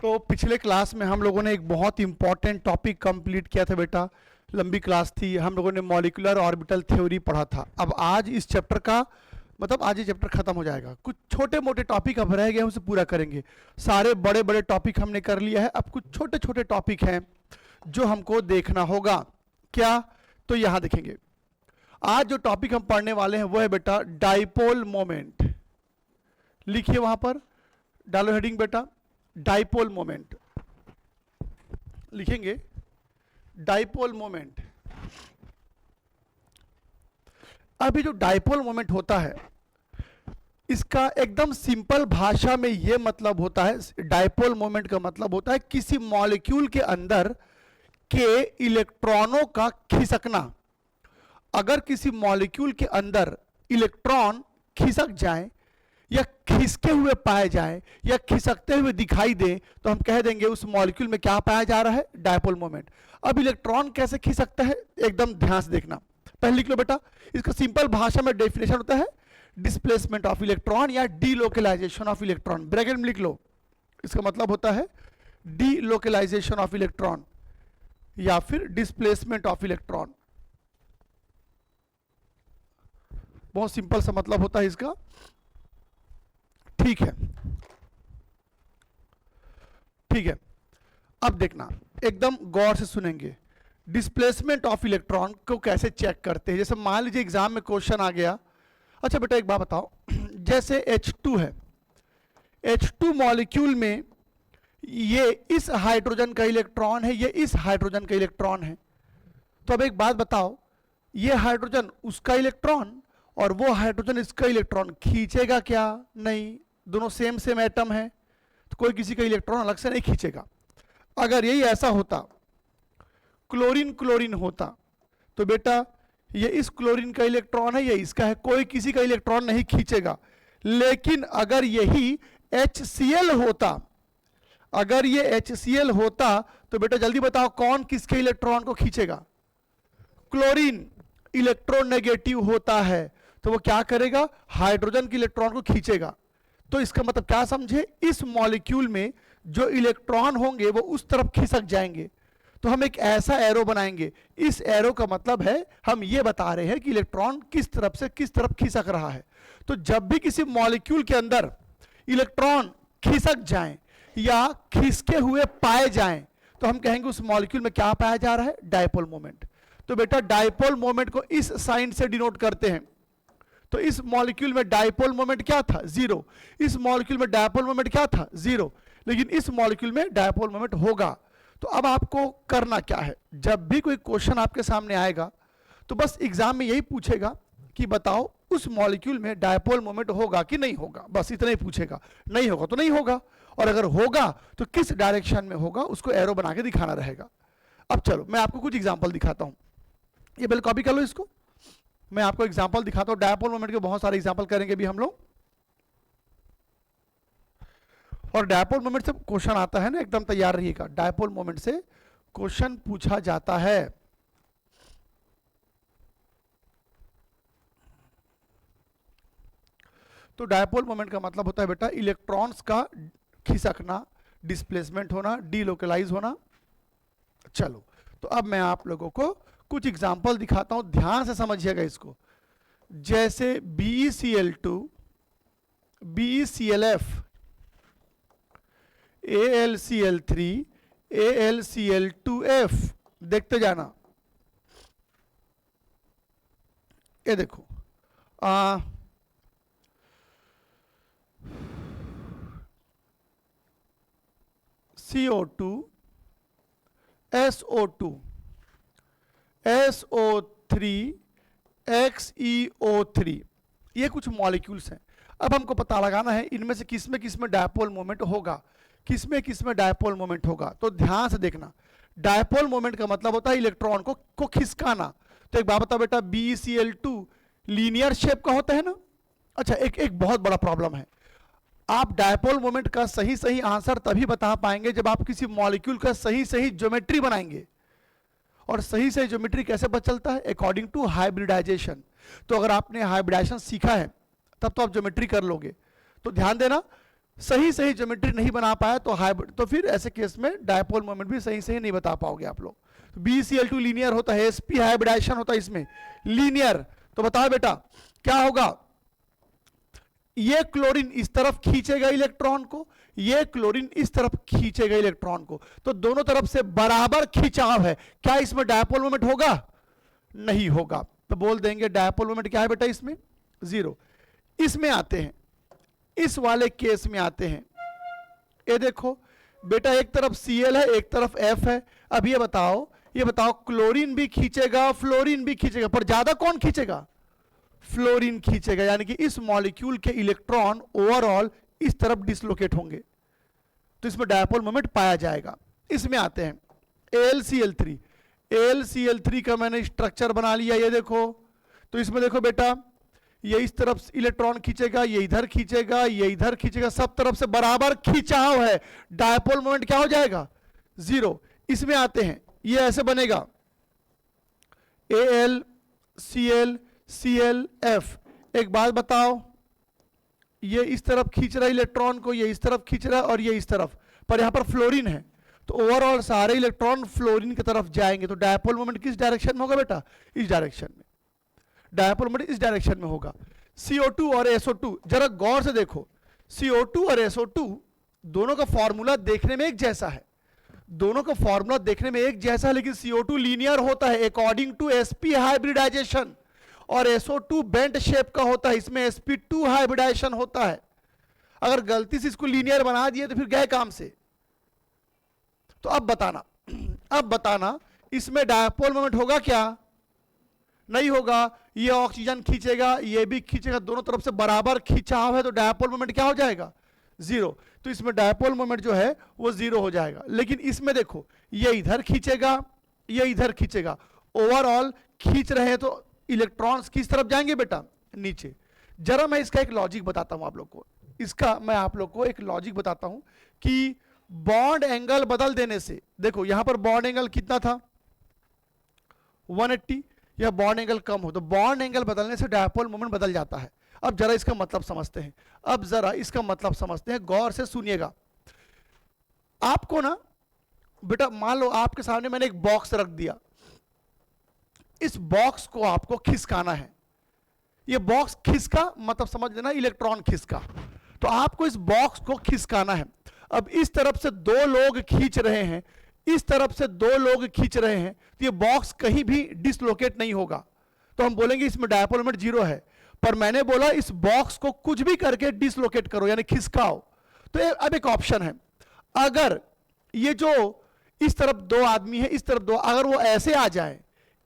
तो पिछले क्लास में हम लोगों ने एक बहुत इंपॉर्टेंट टॉपिक कंप्लीट किया था बेटा। लंबी क्लास थी, हम लोगों ने मॉलिक्यूलर ऑर्बिटल थ्योरी पढ़ा था। अब आज इस चैप्टर का मतलब आज ये चैप्टर खत्म हो जाएगा। कुछ छोटे मोटे टॉपिक अब रह गए, हम उसे पूरा करेंगे। सारे बड़े बड़े टॉपिक हमने कर लिया है, अब कुछ छोटे छोटे टॉपिक हैं जो हमको देखना होगा। क्या? तो यहां देखेंगे आज जो टॉपिक हम पढ़ने वाले हैं वो है बेटा डाइपोल मोमेंट। लिखिए वहां पर, डालो हेडिंग बेटा डाइपोल मोमेंट। लिखेंगे डाइपोल मोमेंट। अभी जो डाइपोल मोमेंट होता है इसका एकदम सिंपल भाषा में यह मतलब होता है, डाइपोल मोमेंट का मतलब होता है किसी मॉलिक्यूल के अंदर के इलेक्ट्रॉनों का खिसकना। अगर किसी मॉलिक्यूल के अंदर इलेक्ट्रॉन खिसक जाए या खिसके हुए पाए जाए या खिसकते हुए दिखाई दे तो हम कह देंगे उस मॉलिक्यूल में क्या पाया जा रहा है, डायपोल मोमेंट। अब इलेक्ट्रॉन कैसे खिसकता है एकदम ध्यान से देखना। पहले लिख लो बेटा, इसका सिंपल भाषा में डेफिनेशन होता है डिस्प्लेसमेंट ऑफ इलेक्ट्रॉन या डीलोकलाइजेशन ऑफ इलेक्ट्रॉन। ब्रैकेट में लिख लो, इसका मतलब होता है डीलोकलाइजेशन ऑफ इलेक्ट्रॉन या फिर डिस्प्लेसमेंट ऑफ इलेक्ट्रॉन। बहुत सिंपल सा मतलब होता है इसका। ठीक है, ठीक है। अब देखना, एकदम गौर से सुनेंगे। डिस्प्लेसमेंट ऑफ इलेक्ट्रॉन को कैसे चेक करते हैं। जैसे मान लीजिए एग्जाम में क्वेश्चन आ गया, अच्छा बेटा एक बात बताओ, जैसे H2 है, H2 मॉलिक्यूल में ये इस हाइड्रोजन का इलेक्ट्रॉन है, ये इस हाइड्रोजन का इलेक्ट्रॉन है। तो अब एक बात बताओ, ये हाइड्रोजन उसका इलेक्ट्रॉन और वो हाइड्रोजन इसका इलेक्ट्रॉन खींचेगा क्या? नहीं, दोनों सेम सेम एटम है तो कोई किसी का इलेक्ट्रॉन अलग से नहीं खींचेगा। अगर यही ऐसा होता, क्लोरीन क्लोरीन होता, तो बेटा ये इस क्लोरीन का इलेक्ट्रॉन है, ये इसका है, कोई किसी का इलेक्ट्रॉन नहीं खींचेगा। लेकिन अगर यही HCl होता, अगर ये HCl होता तो बेटा जल्दी बताओ कौन किसके इलेक्ट्रॉन को खींचेगा? क्लोरीन इलेक्ट्रोनेगेटिव होता है तो वो क्या करेगा? हाइड्रोजन के इलेक्ट्रॉन को खींचेगा। तो इसका मतलब क्या समझे, इस मॉलिक्यूल में जो इलेक्ट्रॉन होंगे वो उस तरफ खिसक जाएंगे। तो हम एक ऐसा एरो बनाएंगे, इस एरो का मतलब है हम ये बता रहे हैं कि इलेक्ट्रॉन किस तरफ से किस तरफ खिसक रहा है। तो जब भी किसी मॉलिक्यूल के अंदर इलेक्ट्रॉन खिसक जाएं या खिसके हुए पाए जाएं तो हम कहेंगे उस मॉलिक्यूल में क्या पाया जा रहा है, डायपोल मोमेंट। तो बेटा डायपोल मोमेंट को इस साइन से डिनोट करते हैं। तो इस मॉलिक्यूल में डायपोल मोमेंट क्या था? जीरो। इस मॉलिक्यूल में डायपोल मोमेंट क्या था? जीरो। लेकिन इस मॉलिक्यूल में डायपोल मोमेंट होगा। तो अब आपको करना क्या है, जब भी कोई क्वेश्चन आपके सामने आएगा तो बस एग्जाम में यही पूछेगा कि बताओ उस मॉलिक्यूल में डायपोल मोमेंट होगा कि नहीं होगा, बस इतना ही पूछेगा। नहीं होगा तो नहीं होगा, और अगर होगा तो किस डायरेक्शन में होगा उसको एरो बना के दिखाना रहेगा। अब चलो मैं आपको कुछ एग्जाम्पल दिखाता हूं, ये बिल्कुल कॉपी कर लो इसको। मैं आपको एग्जांपल दिखाता हूं, डायपोल मोमेंट के बहुत सारे एग्जांपल करेंगे भी हम लोग। और डायपोल मोमेंट से क्वेश्चन आता है ना, एकदम तैयार रहिएगा। डायपोल मोमेंट से क्वेश्चन पूछा जाता है। तो डायपोल मोमेंट का मतलब होता है बेटा इलेक्ट्रॉन्स का खिसकना, डिस्प्लेसमेंट होना, डीलोकलाइज होना। चलो तो अब मैं आप लोगों को कुछ एग्जाम्पल दिखाता हूं, ध्यान से समझिएगा इसको। जैसे BeCl2, BeClF, AlCl3, AlCl2F, देखते जाना। ये देखो, CO2, SO2, SO3, XeO3, ये कुछ मॉलिक्यूल्स हैं। अब हमको पता लगाना है इनमें से किसमें किसमें डायपोल मोमेंट होगा, किसमें किसमें डायपोल मोमेंट होगा। तो ध्यान से देखना, डायपोल मोमेंट का मतलब होता है इलेक्ट्रॉन को खिसकाना। तो एक बात बता बेटा, BeCl2 लीनियर शेप का होता है ना। अच्छा एक बहुत बड़ा प्रॉब्लम है, आप डायपोल मोमेंट का सही सही आंसर तभी बता पाएंगे जब आप किसी मॉलिक्यूल का सही सही ज्योमेट्री बनाएंगे। और सही सही ज्योमेट्री कैसे पता चलता है? According to hybridisation. तो अगर आपने हाइब्रिडाइजेशन सीखा है तब तो आप ज्योमेट्री कर लोगे। तो ध्यान देना, सही सही ज्योमेट्री नहीं बना पाया तो हाइब्रिड, तो फिर ऐसे केस में डायपोल मोमेंट भी सही सही नहीं बता पाओगे आप लोग। तो BCl2 लीनियर होता है, sp हाइब्रिडाइजेशन होता है इसमें लीनियर। तो बताओ बेटा क्या होगा, ये क्लोरीन इस तरफ खींचेगा इलेक्ट्रॉन को, ये क्लोरीन इस तरफ खींचेगा इलेक्ट्रॉन को, तो दोनों तरफ से बराबर खिंचाव है। क्या इसमें डायपोल मोमेंट होगा? नहीं होगा। तो बोल देंगे डायपोल मोमेंट क्या है बेटा इसमें? 0। इसमें आते हैं, इस वाले केस में आते हैं। ये देखो बेटा एक तरफ Cl है, एक तरफ F है। अब ये बताओ क्लोरीन भी खींचेगा, फ्लोरीन भी खींचेगा, पर ज्यादा कौन खींचेगा? फ्लोरीन खींचेगा। यानी कि इस मॉलिक्यूल के इलेक्ट्रॉन ओवरऑल इस तरफ डिसलोकेट होंगे, तो इसमें डायपोल मोमेंट पाया जाएगा। इसमें आते हैं AlCl3। AlCl3 का मैंने स्ट्रक्चर बना लिया, ये देखो। तो इसमें देखो बेटा ये इस तरफ इलेक्ट्रॉन खींचेगा, ये इधर खींचेगा, ये इधर खींचेगा, सब तरफ से बराबर खिंचाव है। डायपोल मोमेंट क्या हो जाएगा? 0। इसमें आते हैं, ये ऐसे बनेगा AlCl ClF। एक बात बताओ, ये इस तरफ खींच रहा है इलेक्ट्रॉन को, ये इस तरफ खींच रहा है और ये इस तरफ, पर यहां पर फ्लोरीन है, तो ओवरऑल सारे इलेक्ट्रॉन फ्लोरीन की तरफ जाएंगे। तो डायपोल मोमेंट किस डायरेक्शन में होगा बेटा? इस डायरेक्शन में। डायपोल मोमेंट इस डायरेक्शन में होगा। CO2 और SO2 जरा गौर से देखो, CO2 और SO2 दोनों का फॉर्मूला देखने में एक जैसा है, दोनों का फॉर्मूला देखने में एक जैसा है, लेकिन CO2 लीनियर होता है अकॉर्डिंग टू sp हाइब्रिडाइजेशन, और SO2 बेंट शेप का होता है, इसमें sp2 हाइब्रिडाइजेशन होता है। अगर गलती से इसको लीनियर बना दिए तो फिर गए काम से। तो अब बताना इसमें डायपोल मोमेंट होगा क्या? नहीं होगा। ये ऑक्सीजन खींचेगा, ये भी खींचेगा, दोनों तरफ से बराबर खिंचाव है, तो डायपोल मोमेंट क्या हो जाएगा? 0। तो इसमें डायपोल मोमेंट जो है वो 0 हो जाएगा। लेकिन इसमें देखो ये इधर खींचेगा, ये इधर खींचेगा, ओवरऑल खींच रहे हैं, तो इलेक्ट्रॉन्स किस तरफ जाएंगे बेटा? नीचे। जरा मैं इसका एक लॉजिक बताता हूं आप लोग को, मैं आप लोग को एक लॉजिक बताता हूं कि बॉन्ड एंगल बदल देने से, देखो यहां पर बॉन्ड एंगल कितना था? 180। या बॉन्ड एंगल कम हो तो बॉन्ड एंगल बदलने से डायपोल मोमेंट बदल जाता है। अब जरा इसका मतलब समझते हैं, गौर से सुनिएगा। आपको ना बेटा मान लो आपके सामने मैंने एक बॉक्स रख दिया, इस बॉक्स को आपको खिसकाना है। ये बॉक्स खिसका मतलब समझ लेना इलेक्ट्रॉन खिसका, तो आपको इस बॉक्स को खिसकाना है। अब इस तरफ से 2 लोग खींच रहे हैं, इस तरफ से 2 लोग खींच रहे हैं, तो ये बॉक्स कहीं भी डिसलोकेट नहीं होगा, तो हम बोलेंगे इसमें डायपोल मोमेंट 0 है। पर मैंने बोला इस बॉक्स को कुछ भी करके डिसलोकेट करो, यानी खिसकाओ। तो अब एक ऑप्शन है, अगर ये जो इस तरफ 2 आदमी है, इस तरफ 2, अगर वो ऐसे आ जाए,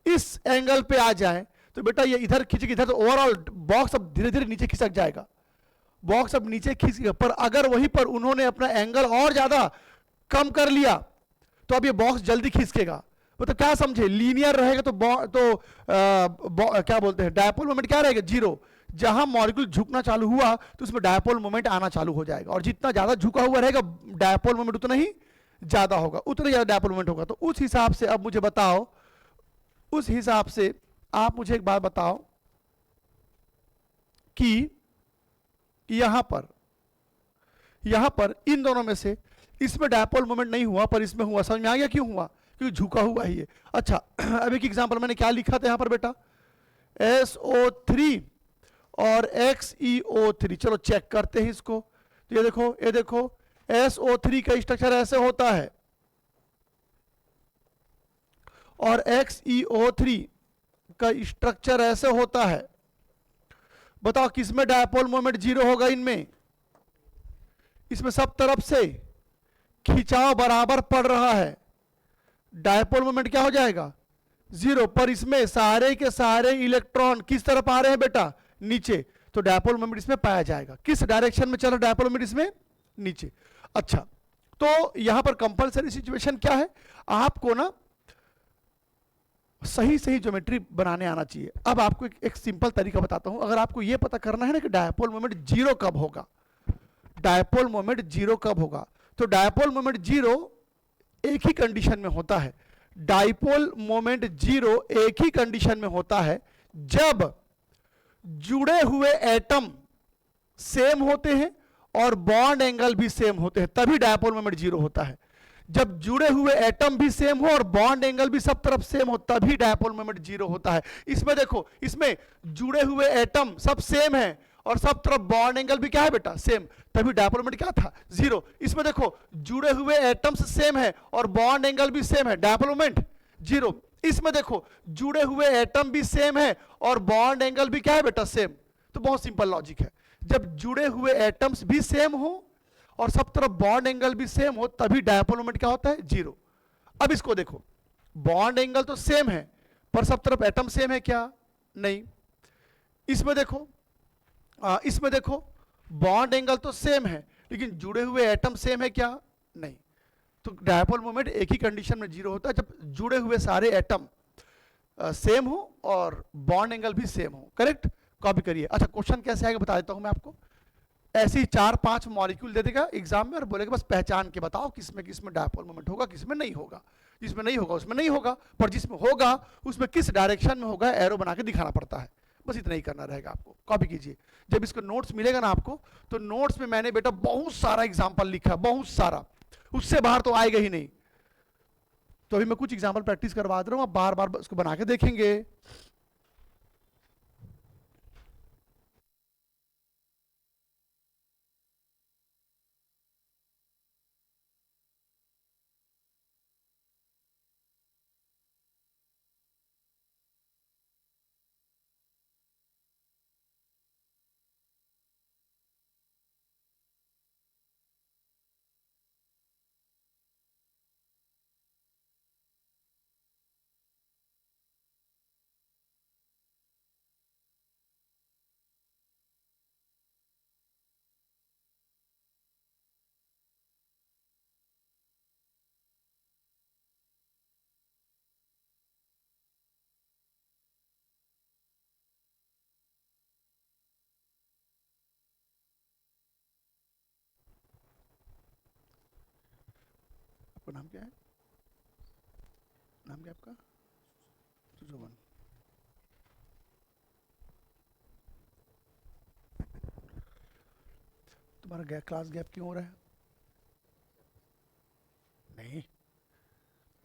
इस एंगल पे आ जाए, तो बेटा ये इधर खींचेगा, इधर, तो ओवरऑल बॉक्स अब धीरे धीरे नीचे खिसक जाएगा, बॉक्स अब नीचे खिसकेगा। पर अगर वहीं पर उन्होंने अपना एंगल और ज्यादा कम कर लिया, तो अब ये बॉक्स जल्दी खिसकेगा। तो क्या समझे? लीनियर रहेगा तो क्या बोलते हैं, डायपोल मोमेंट क्या रहेगा? 0। जहां मॉलिक्यूल झुकना चालू हुआ तो उसमें डायपोल मोमेंट आना चालू हो जाएगा, और जितना ज्यादा झुका हुआ रहेगा डायपोल मोमेंट उतना ही ज्यादा होगा, उतना ज्यादा डायपोल मोमेंट होगा। तो उस हिसाब से अब मुझे बताओ, उस हिसाब से आप मुझे एक बात बताओ कि यहां पर इन दोनों में से इसमें डायपोल मोमेंट नहीं हुआ पर इसमें हुआ। समझ में आ गया क्यों हुआ? क्योंकि झुका हुआ ही है। अच्छा अब एक एग्जांपल मैंने क्या लिखा था यहां पर बेटा? SO3 और XeO3। चलो चेक करते हैं इसको। तो ये देखो SO3 का स्ट्रक्चर ऐसे होता है और XeO3 का स्ट्रक्चर ऐसे होता है। बताओ किसमें डायपोल मोमेंट 0 होगा? इसमें सब तरफ से खिंचाव बराबर पड़ रहा है, डायपोल मोमेंट क्या हो जाएगा? 0। पर इसमें सारे के सारे इलेक्ट्रॉन किस तरफ आ रहे हैं बेटा? नीचे। तो डायपोल मोमेंट इसमें पाया जाएगा। किस डायरेक्शन में चल रहा डायपोल मोमेंट? इसमें नीचे। अच्छा तो यहां पर कंपलसरी सिचुएशन क्या है? आपको ना सही ज्योमेट्री बनाने आना चाहिए। अब आपको एक सिंपल तरीका बताता हूं। अगर आपको यह पता करना है ना कि डायपोल मोमेंट 0 कब होगा, डायपोल मोमेंट 0 कब होगा, तो डायपोल मोमेंट 0 एक ही कंडीशन में होता है। डायपोल मोमेंट 0 एक ही कंडीशन में होता है जब जुड़े हुए एटम सेम होते हैं और बॉन्ड एंगल भी सेम होते हैं तभी डायपोल मोमेंट जीरो होता है। जब जुड़े हुए एटम भी सेम हो और बॉन्ड एंगल भी सब तरफ सेम हो तभी डायपोल मोमेंट जीरो होता है। इसमें देखो, इसमें जुड़े हुए एटम सब सेम है और सब तरफ बॉन्ड एंगल भी क्या है बेटा, सेम, तभी डायपोल मोमेंट क्या था, जीरो। इसमें देखो जुड़े हुए एटम्स सेम है और बॉन्ड एंगल भी सेम है, डायपोल मोमेंट जीरो। इसमें देखो जुड़े हुए एटम भी सेम है और बॉन्ड एंगल भी क्या है बेटा, सेम। तो बहुत सिंपल लॉजिक है, जब जुड़े हुए एटम्स भी सेम हो और सब तरफ बॉन्ड एंगल भी सेम हो तभी डायपोल मोमेंट क्या होता है, जीरो। अब इसको देखो, बॉन्ड एंगल तो सेम है पर सब तरफ एटम सेम है क्या, नहीं। इसमें देखो इसमें देखो बॉन्ड एंगल तो सेम है लेकिन जुड़े हुए एटम सेम है क्या, नहीं। तो डायपोल मोमेंट एक ही कंडीशन में जीरो होता है, जब जुड़े हुए सारे एटम सेम हो और बॉन्ड एंगल भी सेम हो। करेक्ट, कॉपी करिए। अच्छा, क्वेश्चन कैसे आएगा बता देता हूं मैं आपको। ऐसे ही 4-5 मॉलिक्यूल दे देगा एग्जाम में और बोलेगा बस पहचान के बताओ किसमें किसमें डायपोल मोमेंट होगा, किसमें नहीं होगा। जिसमें नहीं होगा उसमें नहीं होगा, पर जिसमें होगा उसमें किस डायरेक्शन में होगा एरो बना के दिखाना पड़ता है। बस इतना ही करना रहेगा आपको। कॉपी कीजिए, जब इसको नोट्स मिलेगा ना आपको, तो नोट्स में मैंने बेटा बहुत सारा एग्जाम्पल लिखा है, बहुत सारा, उससे बाहर तो आएगा ही नहीं। तो अभी मैं कुछ एग्जाम्पल प्रैक्टिस करवा दे रहा हूं, आप बार बार उसको बना के देखेंगे। आपका नाम क्या है, नाम क्या आपका, सुजोवन। तुम्हारा क्लास गैप क्यों हो रहा है, नहीं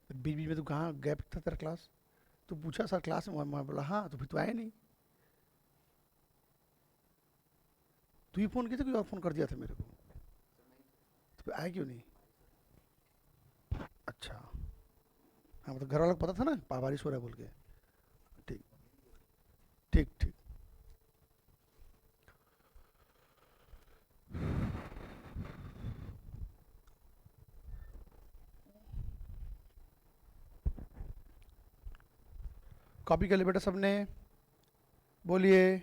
बीच बीच में तो कहाँ गैप था तेरा क्लास, तो पूछा सर क्लास में, मैं बोला हाँ, तो फिर तो आया नहीं। तू ही फोन किया था, कोई और फोन कर दिया था मेरे को, तो फिर आया क्यों नहीं। अच्छा, हाँ मतलब घर वालों को पता था ना बारिश हो रहा है बोल के। ठीक ठीक ठीक। कॉपी कर ले बेटा सबने, बोलिए।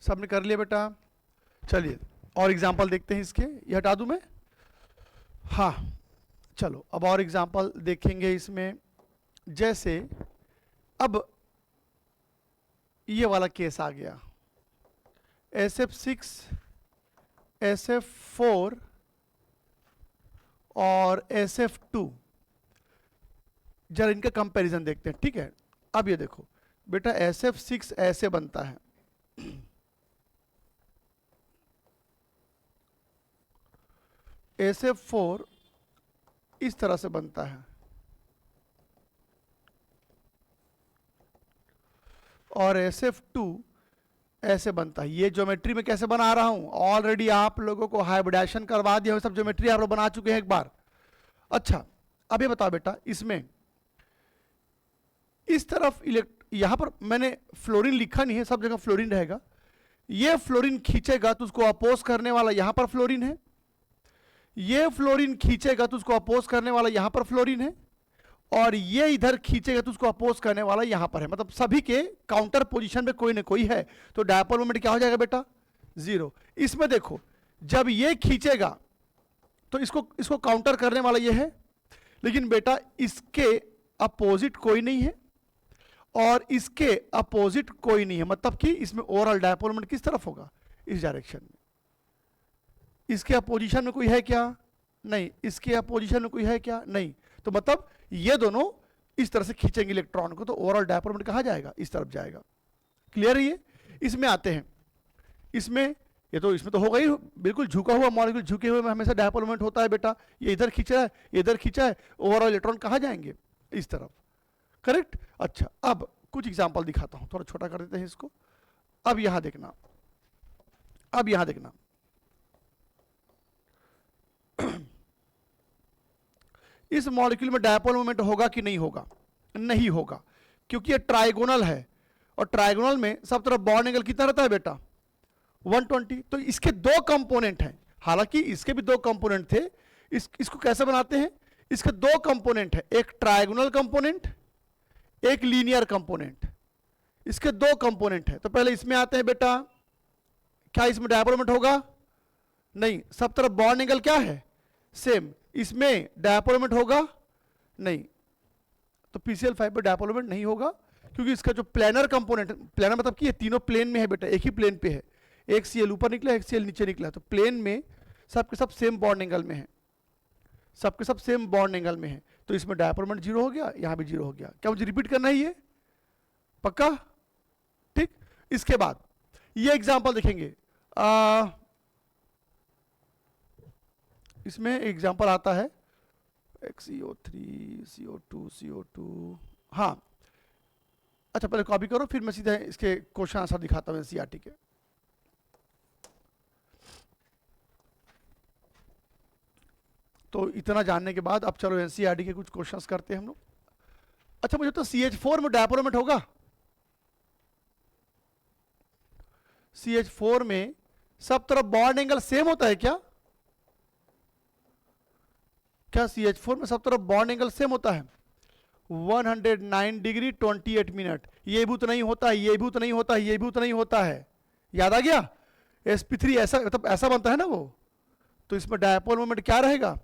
सबने कर लिया बेटा, चलिए और एग्जाम्पल देखते हैं इसके, ये हटा दूं मैं, हाँ चलो अब और एग्जाम्पल देखेंगे इसमें। जैसे अब ये वाला केस आ गया, SF6 SF4 और SF2, जरा इनका कंपैरिजन देखते हैं, ठीक है। अब ये देखो बेटा SF6 ऐसे बनता है, SF4 इस तरह से बनता है और SF2 ऐसे बनता है। ये ज्योमेट्री में कैसे बना रहा हूं, ऑलरेडी आप लोगों को हाइब्रिडाइजेशन करवा दिया, सब ज्योमेट्री आप लोग बना चुके हैं एक बार। अच्छा अब ये बताओ बेटा, इसमें इस तरफ यहां पर मैंने फ्लोरीन लिखा नहीं है, सब जगह फ्लोरीन रहेगा। ये फ्लोरीन खींचेगा तो उसको अपोज करने वाला यहां पर फ्लोरीन है, ये फ्लोरीन खींचेगा तो उसको अपोज करने वाला यहां पर फ्लोरीन है, और ये इधर खींचेगा तो उसको अपोज करने वाला यहां पर है। मतलब सभी के काउंटर पोजीशन पे कोई ना कोई है, तो डायपोल मोमेंट क्या हो जाएगा बेटा? जीरो। इसमें देखो, जब ये खींचेगा तो इसको काउंटर करने वाला ये है, लेकिन बेटा इसके अपोजिट कोई नहीं है और इसके अपोजिट कोई नहीं है, मतलब कि इसमें ओवरऑल डायपोल मोमेंट किस तरफ होगा? इस डायरेक्शन में। इसके अपोजिशन में कोई है क्या? नहीं। इसके अपोजिशन में कोई है क्या? नहीं। तो मतलब ये दोनों इस तरह से खींचेंगे इलेक्ट्रॉन को, तो ओवरऑल डायपोल मोमेंट कहां जाएगा? इस तरफ जाएगा। क्लियर है ये? इसमें आते हैं, इसमें इसमें तो होगा ही, बिल्कुल झुका हुआ मॉलिक्यूल, झुके हुए में हमेशा डायपोल मोमेंट होता है बेटा। ये इधर खींच रहा है, ये इधर खींचा है, ओवरऑल इलेक्ट्रॉन कहां जाएंगे? इस तरफ। करेक्ट। अच्छा, अब कुछ एग्जांपल दिखाता हूं, थोड़ा छोटा कर देते हैं इसको। अब यहां देखना, अब यहां देखना इस मॉलिक्यूल में डायपोल मोमेंट होगा कि नहीं होगा? नहीं होगा, क्योंकि ये ट्राइगोनल है, और ट्राइगोनल में सब तरफ बॉन्ड एंगल कितना रहता है बेटा? 120। तो इसके दो कंपोनेंट हैं, हालांकि इसके भी दो कंपोनेंट थे। इसको कैसे बनाते हैं? इसके दो कंपोनेंट है, एक ट्राइगोनल कंपोनेंट, एक लीनियर कंपोनेंट। इसके दो कंपोनेंट है। तो पहले इसमें आते हैं बेटा, क्या इसमें डायपोल मोमेंट होगा? नहीं। सब तरफ बॉन्ड एंगल क्या है? सेम। इसमें डायपोल मोमेंट होगा? नहीं। तो PCl5 पे डायपोल मोमेंट नहीं होगा, क्योंकि इसका जो प्लेनर कंपोनेंट, प्लेनर मतलब कि ये तीनों प्लेन में है बेटा, एक ही प्लेन पे है। एक Cl ऊपर निकला, एक Cl नीचे निकला, तो प्लेन में सबके सब सेम बॉन्ड एंगल में है, सबके सब सेम बॉन्ड एंगल में है। तो इसमें डायपोल मोमेंट जीरो हो गया, यहां भी जीरो हो गया। क्या मुझे रिपीट करना है ये? पक्का? ठीक। इसके बाद ये एग्जांपल देखेंगे। इसमें एग्जांपल आता है CO3 CO2 हाँ। अच्छा, पहले कॉपी करो, फिर मैं सीधे इसके क्वेश्चन आंसर दिखाता हूं NCERT के। तो इतना जानने के बाद अब चलो NCERT के कुछ क्वेश्चंस करते हैं हम लोग। अच्छा, मुझे तो CH4 में डायपोल मोमेंट होगा? CH4 में सब तरफ बॉन्ड एंगल सेम होता है क्या? क्या CH4 में सब तरफ बॉन्ड एंगल सेम होता है? 109 डिग्री 28 मिनट। ये भी तो नहीं होता है, ये भी तो नहीं होता है, ये भी तो नहीं होता है। याद आ गया? sp3 ऐसा, मतलब ऐसा बनता है ना वो। तो इसमें डायपोल मोमेंट क्या रहेगा?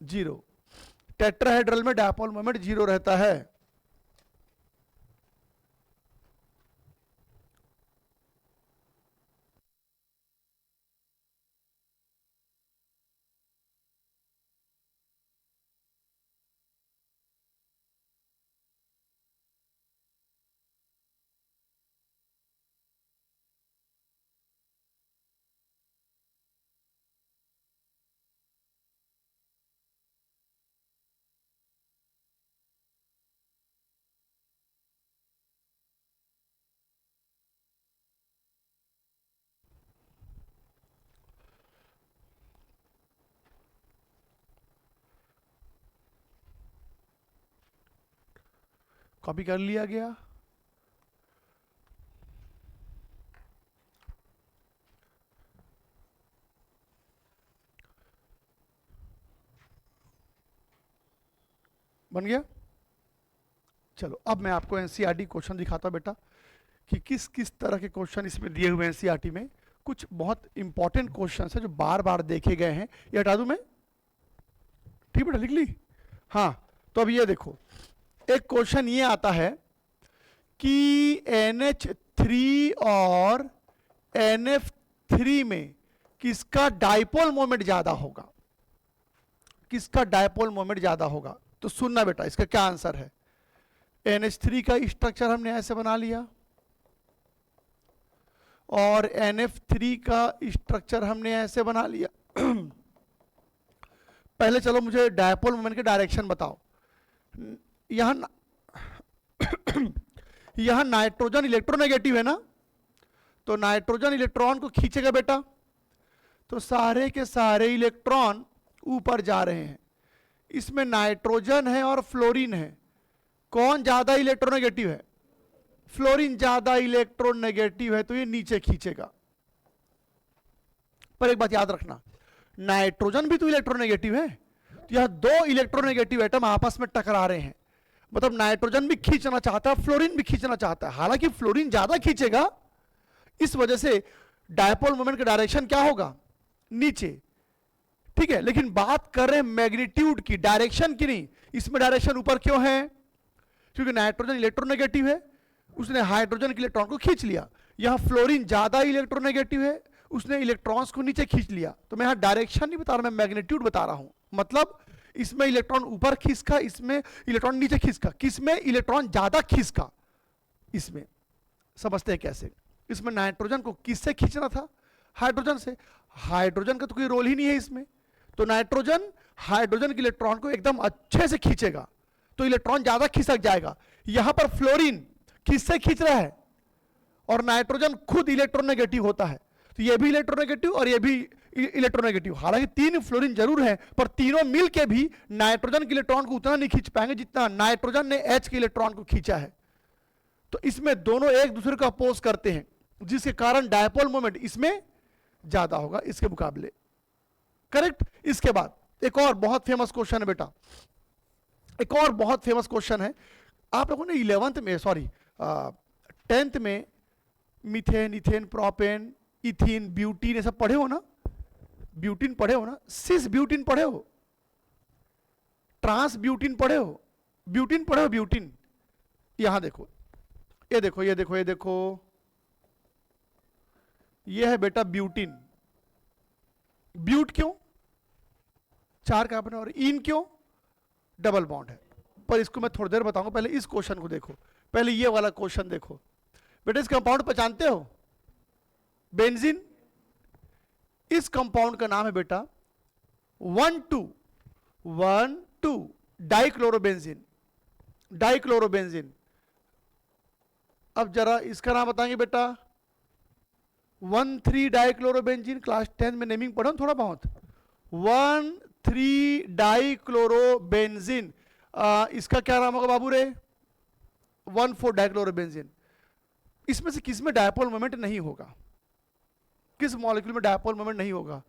जीरो। टेट्राहेड्रल में डायपोल मोमेंट जीरो रहता है। कॉपी कर लिया गया। बन गया? चलो, अब मैं आपको NCERT क्वेश्चन दिखाता हूं बेटा, कि किस किस तरह के क्वेश्चन इसमें दिए हुए हैं। NCERT में कुछ बहुत इंपॉर्टेंट क्वेश्चन है जो बार बार देखे गए हैं। ये हटा दूं मैं? ठीक बेटा, लिख ली? हाँ। तो अब ये देखो, एक क्वेश्चन ये आता है कि NH3 और NF3 में किसका डायपोल मोमेंट ज्यादा होगा? किसका डायपोल मोमेंट ज्यादा होगा? तो सुनना बेटा, इसका क्या आंसर है। NH3 का स्ट्रक्चर हमने ऐसे बना लिया, और NF3 का स्ट्रक्चर हमने ऐसे बना लिया। पहले चलो मुझे डायपोल मोमेंट के डायरेक्शन बताओ। यहां यहां नाइट्रोजन इलेक्ट्रोनेगेटिव है ना, तो नाइट्रोजन इलेक्ट्रॉन को खींचेगा बेटा, तो सारे के सारे इलेक्ट्रॉन ऊपर जा रहे हैं। इसमें नाइट्रोजन है और फ्लोरीन है, कौन ज्यादा इलेक्ट्रोनेगेटिव है? फ्लोरीन ज्यादा इलेक्ट्रोनेगेटिव है, तो ये नीचे खींचेगा। पर एक बात याद रखना, नाइट्रोजन भी तो इलेक्ट्रोनेगेटिव है, तो यह दो इलेक्ट्रोनेगेटिव एटम आपस में टकरा रहे हैं, मतलब नाइट्रोजन भी खींचना चाहता है, फ्लोरीन भी खींचना चाहता है। हालांकि फ्लोरीन ज्यादा खींचेगा, इस वजह से डायपोल मोमेंट का डायरेक्शन क्या होगा, नीचे, ठीक है। लेकिन बात कर रहे हैं मैग्नीट्यूड की, डायरेक्शन की नहीं। इसमें डायरेक्शन ऊपर क्यों है, क्योंकि नाइट्रोजन इलेक्ट्रोनेगेटिव है, उसने हाइड्रोजन के इलेक्ट्रॉन को खींच लिया। यहां फ्लोरीन ज्यादा इलेक्ट्रोनेगेटिव है, उसने इलेक्ट्रॉन्स को नीचे खींच लिया। तो मैं यहां डायरेक्शन नहीं बता रहा, मैं मैग्नीट्यूड बता रहा हूं। मतलब इसमें इलेक्ट्रॉन ऊपर खींचका, इसमें इलेक्ट्रॉन नीचे खींचका, किसमें इलेक्ट्रॉन ज्यादा खींचका, इसमें। समझते हैं कैसे। इसमें नाइट्रोजन को किससे खींचना था, हाइड्रोजन से। हाइड्रोजन का तो कोई रोल ही नहीं है इसमें, तो नाइट्रोजन हाइड्रोजन के इलेक्ट्रॉन को एकदम अच्छे से खींचेगा, तो इलेक्ट्रॉन ज्यादा खिसक जाएगा। यहां पर फ्लोरीन किससे खींच रहा है, और नाइट्रोजन खुद इलेक्ट्रोनेगेटिव होता है, तो ये भी इलेक्ट्रोनेगेटिव और ये भी इलेक्ट्रोनेगेटिव। हालांकि तीन फ्लोरीन जरूर है, पर तीनों मिलके भी नाइट्रोजन के इलेक्ट्रॉन को उतना नहीं खींच पाएंगे जितना नाइट्रोजन ने एच के इलेक्ट्रॉन को खींचा है। तो इसमें दोनों एक दूसरे को अपोज करते हैं, जिसके कारण डायपोल मोमेंट इसमें ज्यादा होगा इसके मुकाबले। करेक्ट। इसके बाद एक और बहुत फेमस क्वेश्चन है बेटा, एक और बहुत फेमस क्वेश्चन है। आप लोगों ने 11th में, सॉरी 10th में methane, ethane, propane, ethene, butene ये सब पढ़े हो ना, ब्यूटीन पढ़े हो ना, सिस ब्यूटीन पढ़े हो, ट्रांस ब्यूटीन पढ़े हो, ब्यूटीन पढ़े हो, ब्यूटीन। यहां देखो, ये देखो, ये देखो, ये देखो, ये है बेटा ब्यूटीन। ब्यूट क्यों, 4 कार्बन, और इन क्यों, डबल बॉन्ड है। पर इसको मैं थोड़ी देर बताऊंगा, पहले इस क्वेश्चन को देखो, पहले ये वाला क्वेश्चन देखो बेटा। इस कंपाउंड पहचानते हो, बेंजीन। इस कंपाउंड का नाम है बेटा 1,2 डाइक्लोरोबेंजीन, डाइक्लोरोबेंजीन। अब जरा इसका नाम बताएंगे बेटा, 1,3 डाइक्लोरोबेंजीन। क्लास 10 में नेमिंग पढ़ो थोड़ा बहुत। 1,3 डाइक्लोरोबेंजीन, इसका क्या नाम होगा बाबू रे, 1,4 डाइक्लोरोबेंजीन। इसमें से किस में डायपोल मोमेंट नहीं होगा, किस मॉलिक्यूल में डायपोल मोमेंट नहीं होगा,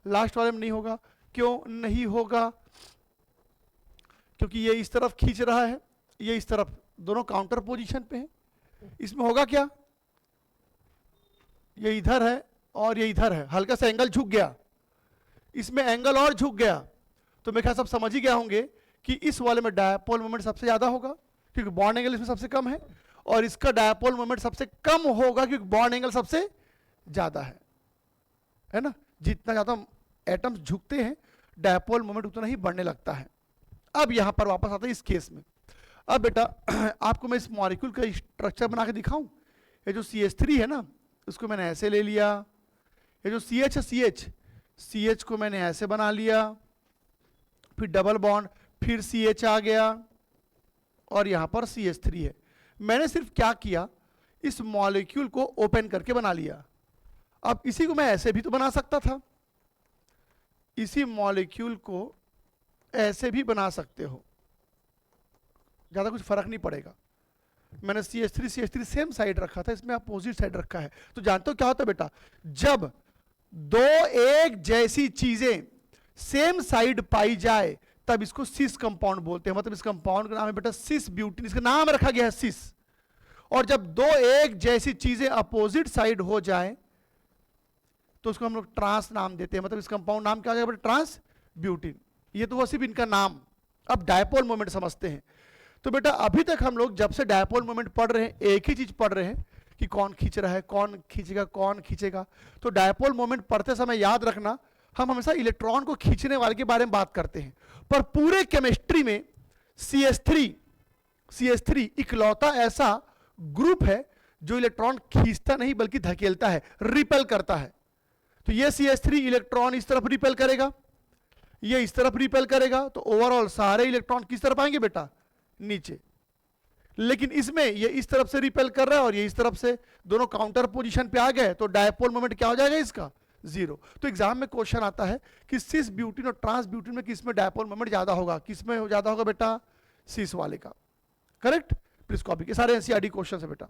लास्ट वाले में नहीं होगा। क्यों नहीं होगा, क्योंकि ये इस तरफ खींच रहा है, ये इस तरफ, दोनों काउंटर पोजीशन पे हैं। इसमें होगा क्या, ये इधर है और ये इधर है, हल्का सा एंगल झुक गया, इसमें एंगल और झुक गया, तो मेरे ख्याल सब समझ ही गया होंगे कि इस वाले में डायपोल मोमेंट सबसे ज्यादा होगा, क्योंकि बॉन्ड एंगल इसमें सबसे कम है, और इसका डायपोल मोमेंट सबसे कम होगा क्योंकि बॉन्ड एंगल सबसे ज्यादा है ना। जितना ज्यादा एटम्स झुकते हैं, डायपोल मोमेंट उतना ही बढ़ने लगता है। अब यहां पर वापस आता है इस केस में। अब बेटा आपको मैं इस मॉलिक्यूल का स्ट्रक्चर बना के दिखाऊं। ये जो CH3 है ना, इसको मैंने ऐसे ले लिया, ये जो CH है, CH को मैंने ऐसे बना लिया, फिर डबल बॉन्ड, फिर CH आ गया, और यहां पर CH3 है। मैंने सिर्फ क्या किया, इस मॉलिक्यूल को ओपन करके बना लिया। अब इसी को मैं ऐसे भी तो बना सकता था, इसी मॉलिक्यूल को ऐसे भी बना सकते हो, ज्यादा कुछ फर्क नहीं पड़ेगा। मैंने CH3 सेम साइड रखा था, इसमें अपोजिट साइड रखा है। तो जानते हो क्या होता है बेटा, जब दो एक जैसी चीजें सेम साइड पाई जाए तब इसको सिस कंपाउंड बोलते हैं। मतलब इस कंपाउंड का नाम है बेटा सिस ब्यूटीन, इसका नाम रखा गया है सिस। और जब दो एक जैसी चीजें अपोजिट साइड हो जाए तो उसको हम लोग ट्रांस नाम देते हैं। मतलब इस कंपाउंड नाम क्या हो जाएगा बेटा, ट्रांस ब्यूटीन। ये तो वो सिर्फ इनका नाम। अब डायपोल मोमेंट समझते हैं। तो बेटा अभी तक हम लोग जब से डायपोल मोमेंट पढ़ रहे हैं, एक ही चीज पढ़ रहे हैं कि कौन खींच रहा है, कौन खींचेगा, कौन खींचेगा। तो डायपोल मोमेंट पढ़ते समय याद रखना, हम हमेशा इलेक्ट्रॉन को खींचने वाले के बारे में बात करते हैं, पर पूरे केमिस्ट्री में CH3 इकलौता ऐसा ग्रुप है जो इलेक्ट्रॉन खींचता नहीं बल्कि धकेलता है, रिपेल करता है। तो ये CH3 इलेक्ट्रॉन इस तरफ रिपेल करेगा, ये इस तरफ रिपेल करेगा, तो ओवरऑल सारे इलेक्ट्रॉन किस तरफ आएंगे बेटा, नीचे। लेकिन इसमें ये इस तरफ से रिपेल कर रहा है और ये इस तरफ से, दोनों काउंटर पोजीशन पे आ गए, तो डायपोल मोमेंट क्या हो जाएगा इसका, 0। तो एग्जाम में क्वेश्चन आता है कि सिस ब्यूटीन और ट्रांस ब्यूटीन में किस में डायपोल मोमेंट ज्यादा होगा, किस में ज्यादा होगा बेटा, सिस वाले का। करेक्ट। प्लीज कॉपी के सारे NCERT क्वेश्चन है बेटा।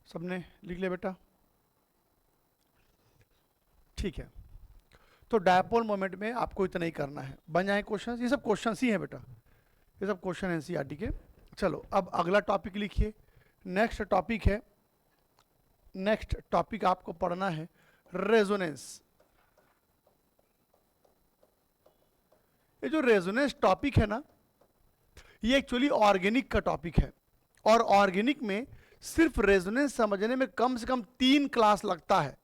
सबने लिख लिया बेटा? ठीक है, तो डायपोल मोमेंट में आपको इतना ही करना है, बन जाए क्वेश्चन। ये सब क्वेश्चन ही है बेटा, ये सब क्वेश्चन एनसीईआरटी के। चलो अब अगला टॉपिक लिखिए। नेक्स्ट टॉपिक है, नेक्स्ट टॉपिक आपको पढ़ना है रेजोनेंस। ये जो रेजोनेंस टॉपिक है ना, ये एक्चुअली ऑर्गेनिक का टॉपिक है, और ऑर्गेनिक में सिर्फ रेजोनेंस समझने में कम से कम 3 क्लास लगता है,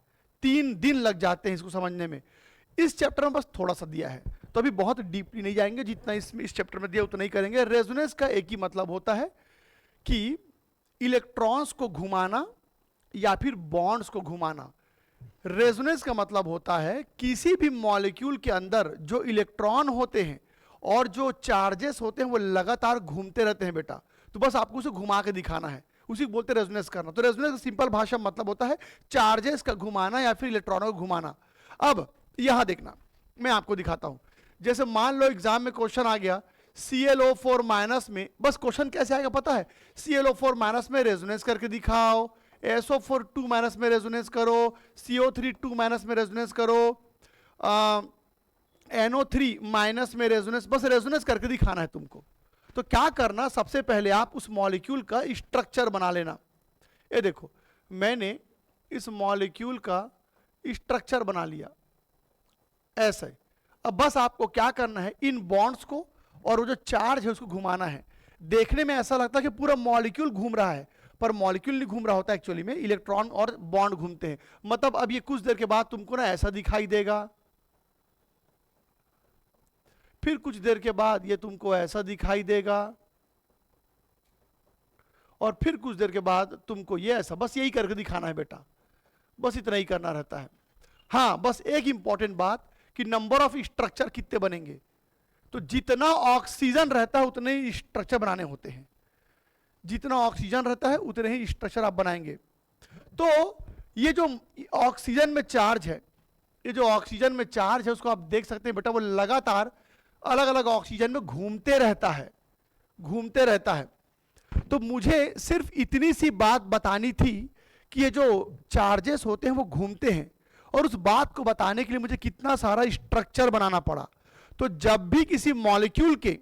3 दिन लग जाते हैं इसको समझने में। इस चैप्टर में बस थोड़ा सा दिया है, तो अभी बहुत डीपली नहीं जाएंगे, जितना इसमें इस चैप्टर में दिया उतना ही करेंगे। रेजोनेंस का एक ही मतलब होता है कि इलेक्ट्रॉन्स को घुमाना या फिर बॉन्ड्स को घुमाना। रेजोनेंस का मतलब होता है किसी भी मॉलिक्यूल के अंदर जो इलेक्ट्रॉन होते हैं और जो चार्जेस होते हैं वो लगातार घूमते रहते हैं बेटा, तो बस आपको उसे घुमा के दिखाना है, उसी को बोलते हैं रेजोनेंस करना। तो रेजोनेंस का सिंपल भाषा मतलब होता है चार्जेस का घुमाना या फिर इलेक्ट्रॉनों को घुमाना। अब यहां देखना, मैं आपको दिखाता हूं। जैसे मान लो एग्जाम में क्वेश्चन आ गया ClO4 माइनस में, बस क्वेश्चन कैसे आएगा पता है? ClO4 माइनस में रेजोनेंस करके दिखाओ, SO4 2 माइनस में रेजोनेंस करो, CO3 2 माइनस में रेजोनेंस करो, NO3 माइनस में रेजोनेंस, बस रेजोनेंस करके दिखाना है तुमको। तो क्या करना, सबसे पहले आप उस मॉलिक्यूल का स्ट्रक्चर बना लेना। ये देखो, मैंने इस मॉलिक्यूल का स्ट्रक्चर बना लिया ऐसे। अब बस आपको क्या करना है, इन बॉन्ड्स को और वो जो चार्ज है उसको घुमाना है। देखने में ऐसा लगता है कि पूरा मॉलिक्यूल घूम रहा है, पर मॉलिक्यूल नहीं घूम रहा होता, एक्चुअली में इलेक्ट्रॉन और बॉन्ड घूमते हैं। मतलब अब ये कुछ देर के बाद तुमको ना ऐसा दिखाई देगा, फिर कुछ देर के बाद ये तुमको ऐसा दिखाई देगा, और फिर कुछ देर के बाद तुमको ये ऐसा। बस यही करके दिखाना है बेटा, बस इतना ही करना रहता है। हाँ, बस एक इंपॉर्टेंट बात कि नंबर ऑफ स्ट्रक्चर कितने बनेंगे, तो जितना ऑक्सीजन रहता है उतने ही स्ट्रक्चर बनाने होते हैं, जितना ऑक्सीजन रहता है उतने ही स्ट्रक्चर आप बनाएंगे। तो ये जो ऑक्सीजन में चार्ज है, ये जो ऑक्सीजन में चार्ज है उसको आप देख सकते हैं बेटा, वो लगातार अलग अलग ऑक्सीजन में घूमते रहता है, घूमते रहता है। तो मुझे सिर्फ इतनी सी बात बतानी थी कि ये जो चार्जेस होते हैं वो घूमते हैं, और उस बात को बताने के लिए मुझे कितना सारा स्ट्रक्चर बनाना पड़ा। तो जब भी किसी मॉलिक्यूल के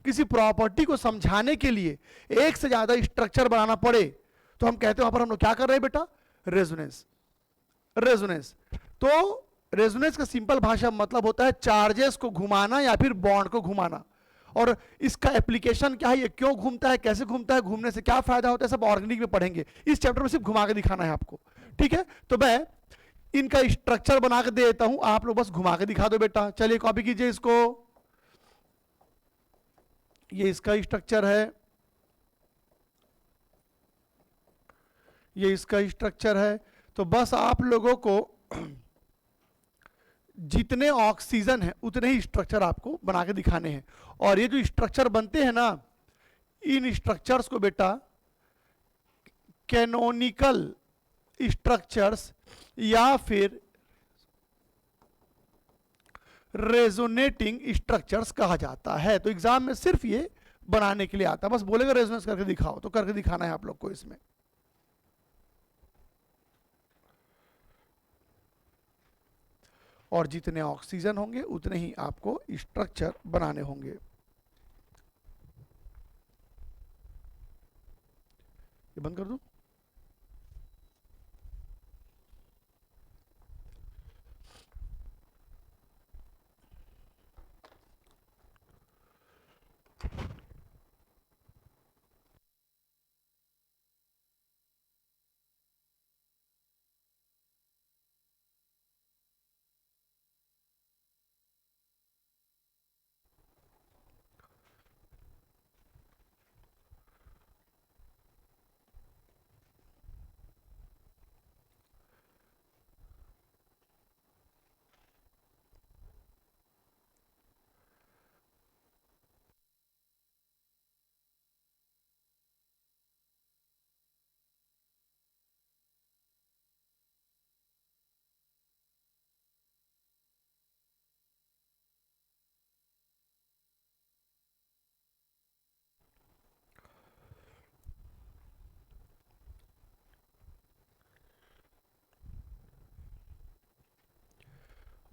किसी प्रॉपर्टी को समझाने के लिए एक से ज्यादा स्ट्रक्चर बनाना पड़े, तो हम कहते हैं वहां पर हम लोग क्या कर रहे हैं बेटा, रेजोनेंस। रेजोनेंस, तो रेजोनेंस का सिंपल भाषा मतलब होता है चार्जेस को घुमाना या फिर बॉन्ड को घुमाना। और इसका एप्लीकेशन क्या है, ये क्यों घूमता है, कैसे घूमता है, घूमने से क्या फायदा होता है, सब ऑर्गेनिक में पढ़ेंगे। इस चैप्टर में सिर्फ घुमा के दिखाना है आपको, ठीक है? तो मैं इनका स्ट्रक्चर बना के दे देता हूं, आप लोग बस घुमा के दिखा दो बेटा। चलिए कॉपी कीजिए इसको, ये इसका स्ट्रक्चर है, ये इसका स्ट्रक्चर है। तो बस आप लोगों को जितने ऑक्सीजन है उतने ही स्ट्रक्चर आपको बना के दिखाने हैं। और ये जो स्ट्रक्चर बनते हैं ना, इन स्ट्रक्चर्स को बेटा कैनोनिकल स्ट्रक्चर्स या फिर रेजोनेटिंग स्ट्रक्चर्स कहा जाता है। तो एग्जाम में सिर्फ ये बनाने के लिए आता है, बस बोलेगा रेजोनेंस करके दिखाओ, तो करके दिखाना है आप लोग को इसमें। और जितने ऑक्सीजन होंगे उतने ही आपको स्ट्रक्चर बनाने होंगे। ये बंद कर दूं?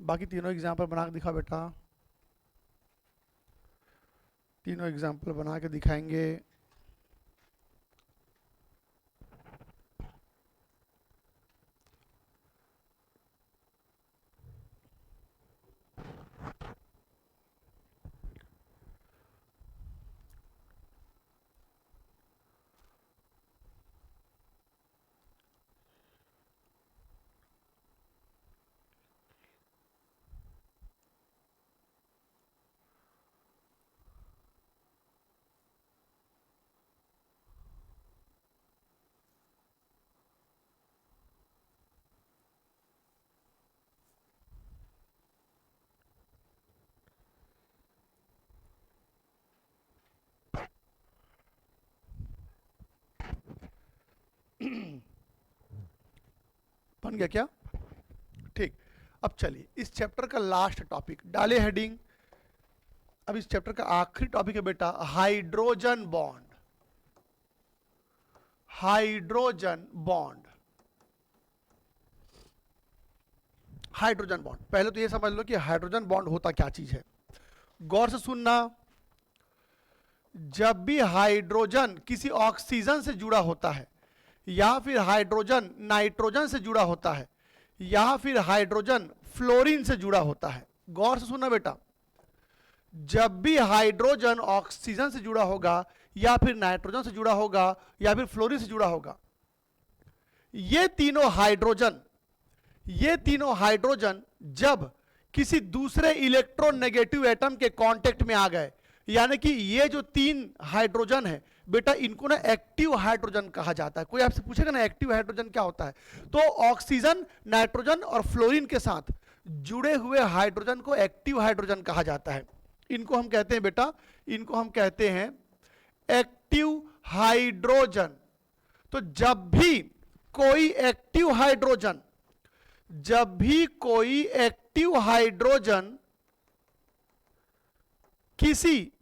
बाकी तीनों एग्जाम्पल बना के दिखा बेटा, तीनों एग्जाम्पल बना के दिखाएंगे। बन गया क्या? ठीक। अब चलिए इस चैप्टर का लास्ट टॉपिक डाले हेडिंग। अब इस चैप्टर का आखिरी टॉपिक है बेटा hydrogen bond. Hydrogen bond, hydrogen bond. पहले तो ये समझ लो कि हाइड्रोजन बॉन्ड होता क्या चीज है। गौर से सुनना, जब भी हाइड्रोजन किसी ऑक्सीजन से जुड़ा होता है, या फिर हाइड्रोजन नाइट्रोजन से जुड़ा होता है, या फिर हाइड्रोजन फ्लोरीन से जुड़ा होता है, गौर से सुनना बेटा, जब भी हाइड्रोजन ऑक्सीजन से जुड़ा होगा, या फिर नाइट्रोजन से जुड़ा होगा, या फिर फ्लोरीन से जुड़ा होगा, ये तीनों हाइड्रोजन जब किसी दूसरे इलेक्ट्रोनेगेटिव एटम के कांटेक्ट में आ गए, यानी कि ये जो तीन हाइड्रोजन है बेटा, इनको ना एक्टिव हाइड्रोजन कहा जाता है। कोई आपसे पूछेगा ना एक्टिव हाइड्रोजन क्या होता है, तो ऑक्सीजन, नाइट्रोजन और फ्लोरीन के साथ जुड़े हुए हाइड्रोजन को एक्टिव हाइड्रोजन कहा जाता है। इनको हम कहते हैं बेटा, इनको हम कहते हैं एक्टिव हाइड्रोजन। तो जब भी कोई एक्टिव हाइड्रोजन किसी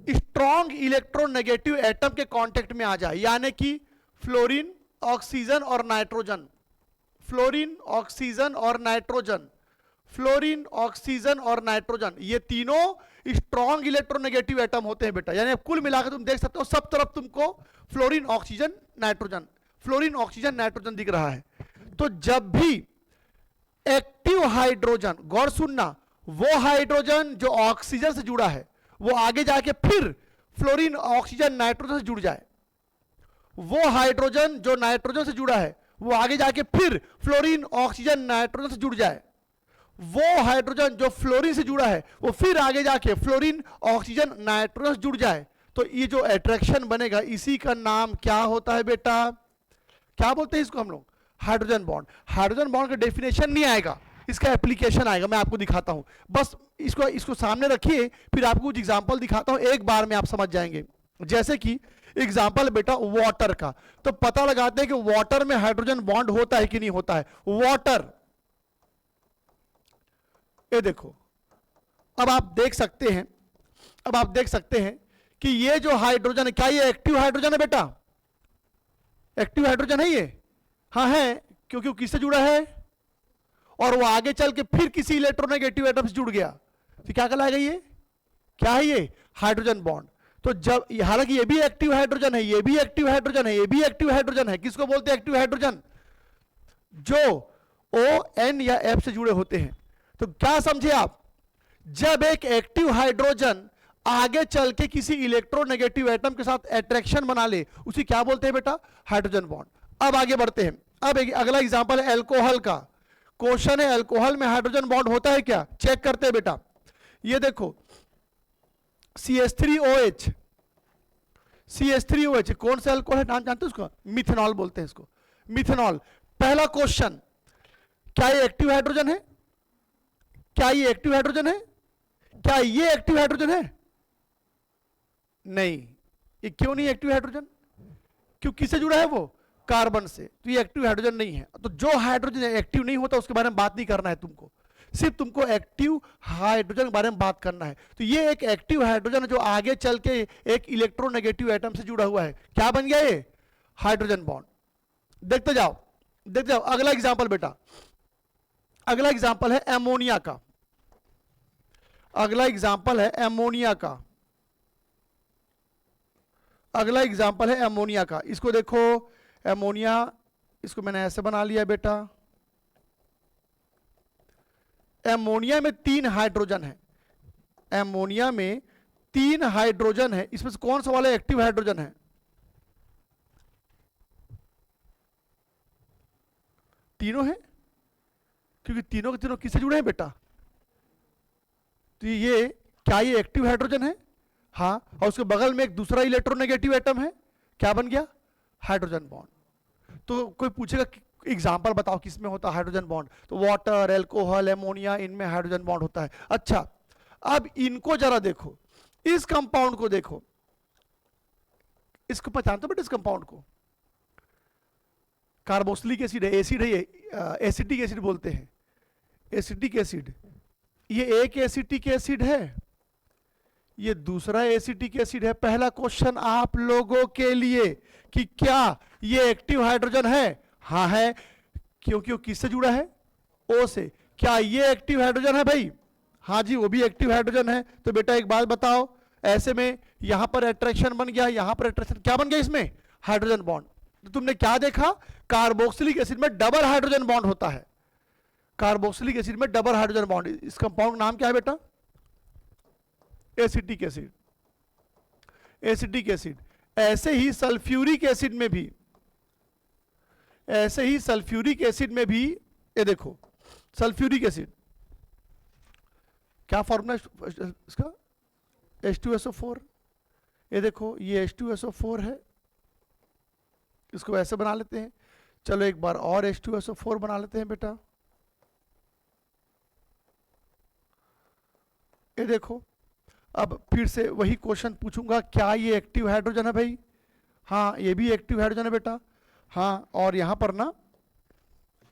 स्ट्रॉन्ग इलेक्ट्रोनेगेटिव एटम के कांटेक्ट में आ जाए, यानी कि फ्लोरीन, ऑक्सीजन और नाइट्रोजन, फ्लोरीन, ऑक्सीजन और नाइट्रोजन, फ्लोरीन, ऑक्सीजन और नाइट्रोजन, ये तीनों स्ट्रॉन्ग इलेक्ट्रोनेगेटिव एटम होते हैं बेटा। यानी कुल मिलाकर तुम देख सकते हो सब तरफ तुमको fluorine, oxygen, nitrogen, fluorine, oxygen, nitrogen दिख रहा है। तो जब भी एक्टिव हाइड्रोजन, गौर सुनना, वो हाइड्रोजन जो ऑक्सीजन से जुड़ा है वो आगे जाके फिर फ्लोरीन, ऑक्सीजन, नाइट्रोजन से जुड़ जाए, वो हाइड्रोजन जो नाइट्रोजन से जुड़ा है वो आगे जाके फिर फ्लोरीन, ऑक्सीजन, नाइट्रोजन से जुड़ जाए, वो हाइड्रोजन जो फ्लोरीन से जुड़ा है वो फिर आगे जाके फ्लोरीन, ऑक्सीजन, नाइट्रोजन से जुड़ जाए, तो ये जो अट्रैक्शन बनेगा इसी का नाम क्या होता है बेटा? क्या बोलते हैं इसको हम लोग? Hydrogen bond. हाइड्रोजन बॉन्ड का डेफिनेशन नहीं आएगा, इसका एप्लीकेशन आएगा, मैं आपको दिखाता हूं। बस इसको सामने रखिए, फिर आपको कुछ एग्जांपल दिखाता हूं, एक बार में आप समझ जाएंगे। जैसे कि एग्जांपल बेटा वाटर का, तो पता लगाते हैं कि वाटर में हाइड्रोजन बॉन्ड होता है कि नहीं होता है। वाटर, ये देखो, अब आप देख सकते हैं कि ये जो हाइड्रोजन है, क्या ये एक्टिव हाइड्रोजन है बेटा? एक्टिव हाइड्रोजन है ये? हाँ है, क्योंकि वो किससे जुड़ा है, और वो आगे चल के फिर किसी इलेक्ट्रोनेगेटिव एटम से जुड़ गया, तो क्या कहलाएगा ये? क्या है ये? Hydrogen bond. तो जब, हालांकि ये भी एक्टिव हाइड्रोजन है, ये भी एक्टिव हाइड्रोजन है, ये भी एक्टिव हाइड्रोजन है। किसको बोलते हैं एक्टिव हाइड्रोजन? जो O, N या F से जुड़े होते हैं। तो क्या समझे आप? जब एक एक्टिव हाइड्रोजन आगे चल के किसी इलेक्ट्रोनेगेटिव एटम के साथ अट्रैक्शन बना ले, उसे क्या बोलते हैं बेटा? Hydrogen bond. अब आगे बढ़ते हैं। अब अगला एग्जांपल है अल्कोहल का। क्वेश्चन है अल्कोहल में हाइड्रोजन बॉन्ड होता है क्या? चेक करते हैं बेटा। ये देखो CH3OH, CH3OH कौन सा अल्कोहल है, नाम जानते हो उसको? मिथेनॉल बोलते हैं इसको, मिथेनॉल। पहला क्वेश्चन, क्या ये एक्टिव हाइड्रोजन है? क्या ये एक्टिव हाइड्रोजन है? क्या ये एक्टिव हाइड्रोजन है? नहीं। ये क्यों नहीं एक्टिव हाइड्रोजन? क्यों, किससे जुड़ा है वो? कार्बन से। तो ये एक्टिव हाइड्रोजन नहीं है। तो जो हाइड्रोजन एक्टिव नहीं होता उसके बारे में बात नहीं करना है तुमको, सिर्फ तुमको एक्टिव हाइड्रोजन के बारे में बात करना है। तो ये एक एक्टिव हाइड्रोजन है जो आगे चल के एक इलेक्ट्रोनेगेटिव एटम से जुड़ा हुआ है। क्या बन गया ये? Hydrogen bond. देखते जाओ। अगला एग्जांपल बेटा, अगला एग्जाम्पल है एमोनिया का। अगला एग्जाम्पल है एमोनिया का। अगला एग्जाम्पल है एमोनिया का। इसको देखो, एमोनिया, इसको मैंने ऐसे बना लिया बेटा। एमोनिया में 3 हाइड्रोजन है। एमोनिया में 3 हाइड्रोजन है। इसमें से कौन सा वाला एक्टिव हाइड्रोजन है? तीनों है, क्योंकि तीनों के तीनों किससे जुड़े हैं बेटा? तो ये क्या ये एक्टिव हाइड्रोजन है? हाँ। और उसके बगल में एक दूसरा इलेक्ट्रोनेगेटिव एटम है, क्या बन गया? Hydrogen bond. तो कोई पूछेगा एग्जाम्पल बताओ किसमें होता है हाइड्रोजन बॉन्ड, तो वाटर, एल्कोहल, एमोनिया, इनमें हाइड्रोजन बॉन्ड होता है। अच्छा, अब इनको जरा देखो, इस कंपाउंड को देखो, इसको पहचानते हो बेटा? इस कंपाउंड को कार्बोक्सिलिक एसिड है, एसिड है ये, एसिटिक एसिड बोलते हैं, एसिटिक एसिड। ये एक एसिटिक एसिड है, ये दूसरा एसिटिक एसिड है। पहला क्वेश्चन आप लोगों के लिए कि क्या ये एक्टिव हाइड्रोजन है? हाँ है, क्योंकि वो किससे जुड़ा है? ओ से। क्या ये एक्टिव हाइड्रोजन है भाई? हाँ जी, वो भी एक्टिव हाइड्रोजन है। तो बेटा एक बात बताओ, ऐसे में यहां पर अट्रैक्शन बन गया, यहां पर अट्रैक्शन, क्या बन गया इसमें? Hydrogen bond. तो तुमने क्या देखा? कार्बोक्सिलिक एसिड में डबल हाइड्रोजन बॉन्ड होता है। कार्बोक्सिलिक एसिड में डबल हाइड्रोजन बॉन्ड। इस कंपाउंड नाम क्या है बेटा? Acetic acid. Acetic acid. ऐसे ही सल्फ्यूरिक एसिड में भी, ऐसे ही सल्फ्यूरिक एसिड में भी, ये देखो सल्फ्यूरिक एसिड, क्या फॉर्मूला इसका? H2SO4। ये देखो ये H2SO4 है, इसको ऐसे बना लेते हैं। चलो एक बार और H2SO4 बना लेते हैं बेटा। ये देखो, अब फिर से वही क्वेश्चन पूछूंगा, क्या ये एक्टिव हाइड्रोजन है भाई? हाँ, ये भी एक्टिव हाइड्रोजन है बेटा। हाँ, और यहां पर ना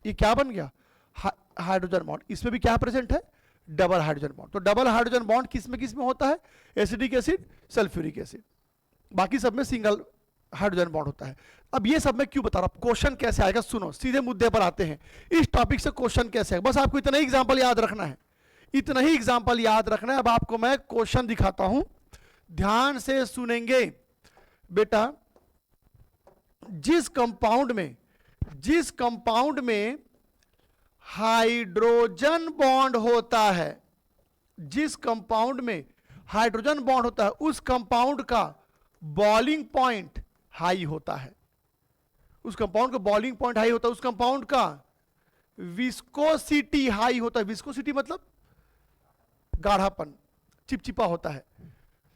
ये क्या बन गया? Hydrogen bond. इसमें भी क्या प्रेजेंट है? Double hydrogen bond. तो डबल हाइड्रोजन बॉन्ड किस में होता है? Acidic acid, sulphuric acid. बाकी सब में सिंगल हाइड्रोजन बॉन्ड होता है। अब ये सब मैं क्यों बता रहा हूं, क्वेश्चन कैसे आएगा सुनो, सीधे मुद्दे पर आते हैं। इस टॉपिक से क्वेश्चन कैसे आएगा, बस आपको इतना ही एग्जाम्पल याद रखना है, इतना ही एग्जाम्पल याद रखना है। अब आपको मैं क्वेश्चन दिखाता हूं, ध्यान से सुनेंगे बेटा। जिस कंपाउंड में हाइड्रोजन बॉन्ड होता है, जिस कंपाउंड में हाइड्रोजन बॉन्ड होता है, उस कंपाउंड का बॉइलिंग पॉइंट हाई होता है। उस कंपाउंड का बॉइलिंग पॉइंट हाई होता है। उस कंपाउंड का विस्कोसिटी हाई होता है। विस्कोसिटी मतलब गाढ़ापन, चिपचिपा होता है,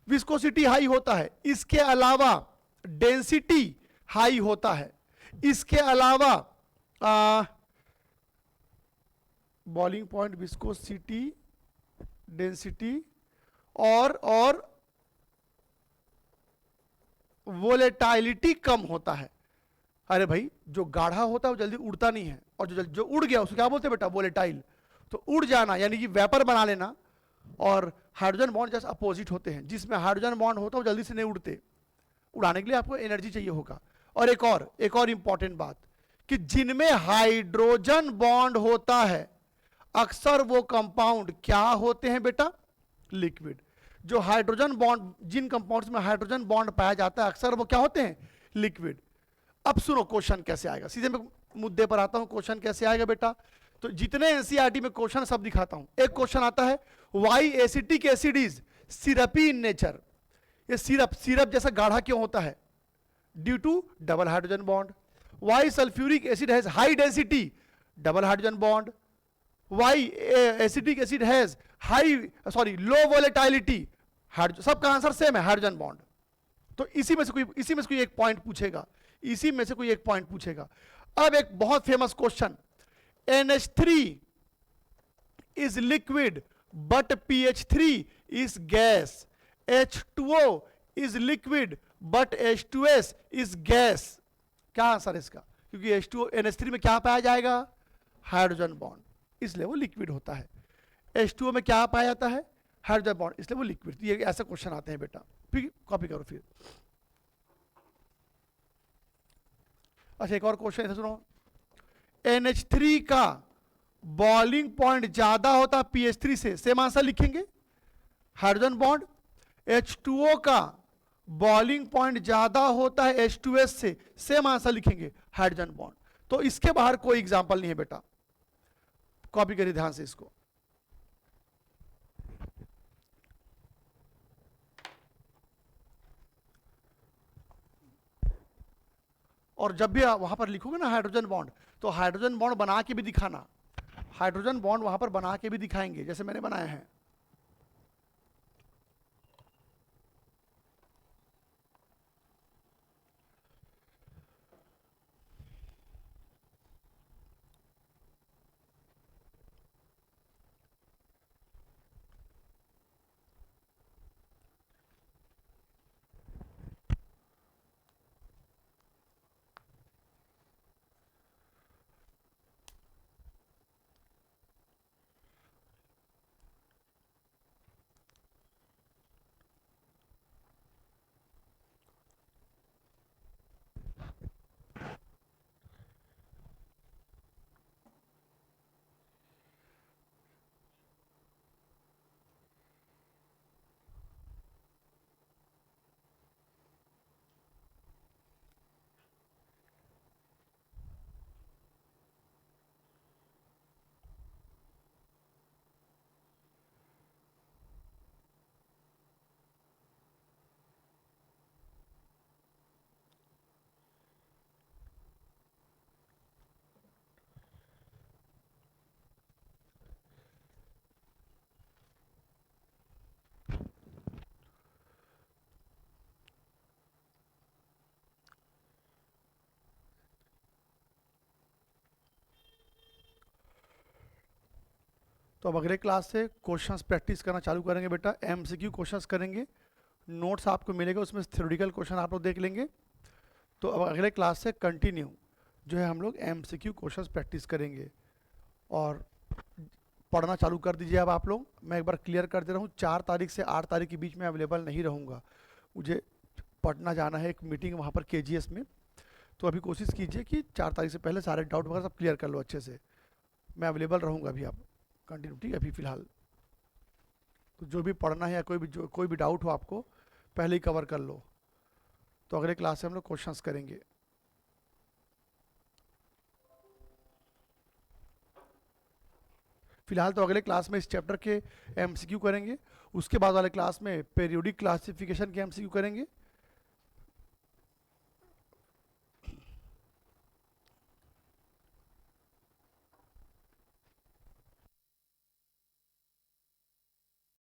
विस्कोसिटी हाई होता है। इसके अलावा डेंसिटी हाई होता है। इसके अलावा बॉइलिंग पॉइंट, विस्कोसिटी, डेंसिटी और वोलेटाइलिटी कम होता है। अरे भाई, जो गाढ़ा होता है वो जल्दी उड़ता नहीं है, और जो उड़ गया उसको क्या बोलते हैं बेटा? वोलेटाइल। तो उड़ जाना यानी कि वेपर बना लेना, और हाइड्रोजन बॉन्ड जैसे अपोजिट होते हैं। जिसमें हाइड्रोजन बॉन्ड होता है वो जल्दी से नहीं उड़ते, उड़ाने के लिए आपको एनर्जी चाहिए होगा। और एक और इंपॉर्टेंट बात, कि जिनमें हाइड्रोजन बॉन्ड होता है अक्सर वो कंपाउंड क्या होते हैं बेटा? लिक्विड। जो हाइड्रोजन बॉन्ड, जिन कंपाउंड्स में हाइड्रोजन बॉन्ड पाया जाता है अक्सर वो क्या होते हैं? लिक्विड। अब सुनो क्वेश्चन कैसे आएगा, सीधे मैं मुद्दे पर आता हूं। क्वेश्चन कैसे आएगा बेटा? तो जितने एनसीईआरटी में क्वेश्चन सब दिखाता हूं। एक क्वेश्चन आता है, why acetic acid is syrupy in nature. ये सिरप जैसा गाढ़ा क्यों होता है? Due to double hydrogen bond. Why sulphuric acid has high density? Double hydrogen bond. Why acetic acid has low volatility? सबका आंसर सेम है, हाइड्रोजन बॉन्ड। तो इसी में से कोई एक पॉइंट पूछेगा, इसी में से कोई एक पॉइंट पूछेगा। अब एक बहुत famous question, NH3 is liquid but PH3 is gas. H2O is liquid but H2S is gas. क्या आंसर है इसका? क्योंकि H2O NH3 में क्या पाया जाएगा? हाइड्रोजन बॉन्ड, इसलिए वो लिक्विड होता है। H2O में क्या पाया जाता है? हाइड्रोजन बॉन्ड, इसलिए वो लिक्विड। ये ऐसे क्वेश्चन आते हैं बेटा, फिर कॉपी करो फिर। अच्छा, एक और क्वेश्चन ऐसे सुनो, NH3 का बॉइलिंग पॉइंट ज्यादा होता है पीएच3 से, सेम आंसर लिखेंगे। हाइड्रोजन बॉन्ड H2O का बॉइलिंग पॉइंट ज्यादा होता है H2S से, सेम आंसर लिखेंगे हाइड्रोजन बॉन्ड। तो इसके बाहर कोई एग्जांपल नहीं है बेटा, कॉपी करिए ध्यान से इसको। और जब भी आप वहां पर लिखोगे ना हाइड्रोजन बॉन्ड, तो हाइड्रोजन बॉन्ड बना के भी दिखाना। हाइड्रोजन बॉन्ड वहां पर बना के भी दिखाएंगे, जैसे मैंने बनाया है। तो अब अगले क्लास से क्वेश्चंस प्रैक्टिस करना चालू करेंगे बेटा, एमसीक्यू क्वेश्चंस करेंगे। नोट्स आपको मिलेगा, उसमें थ्योरेटिकल क्वेश्चन आप लोग देख लेंगे। तो अब अगले क्लास से कंटिन्यू जो है हम लोग एमसीक्यू क्वेश्चंस प्रैक्टिस करेंगे। और पढ़ना चालू कर दीजिए अब आप लोग। मैं एक बार क्लियर कर दे रहा हूँ, 4 तारीख से 8 तारीख के बीच में अवेलेबल नहीं रहूँगा, मुझे पटना जाना है, एक मीटिंग वहाँ पर केजीएस में। तो अभी कोशिश कीजिए कि 4 तारीख से पहले सारे डाउट वगैरह सब क्लियर कर लो अच्छे से। मैं अवेलेबल रहूँगा अभी, आप कंटिन्यू, ठीक है अभी फ़िलहाल। तो जो भी पढ़ना है या कोई भी डाउट हो आपको, पहले ही कवर कर लो। तो अगले क्लास से हम लोग क्वेश्चंस करेंगे। फिलहाल तो अगले क्लास में इस चैप्टर के एमसीक्यू करेंगे, उसके बाद वाले क्लास में पीरियोडिक क्लासिफिकेशन के एमसीक्यू करेंगे।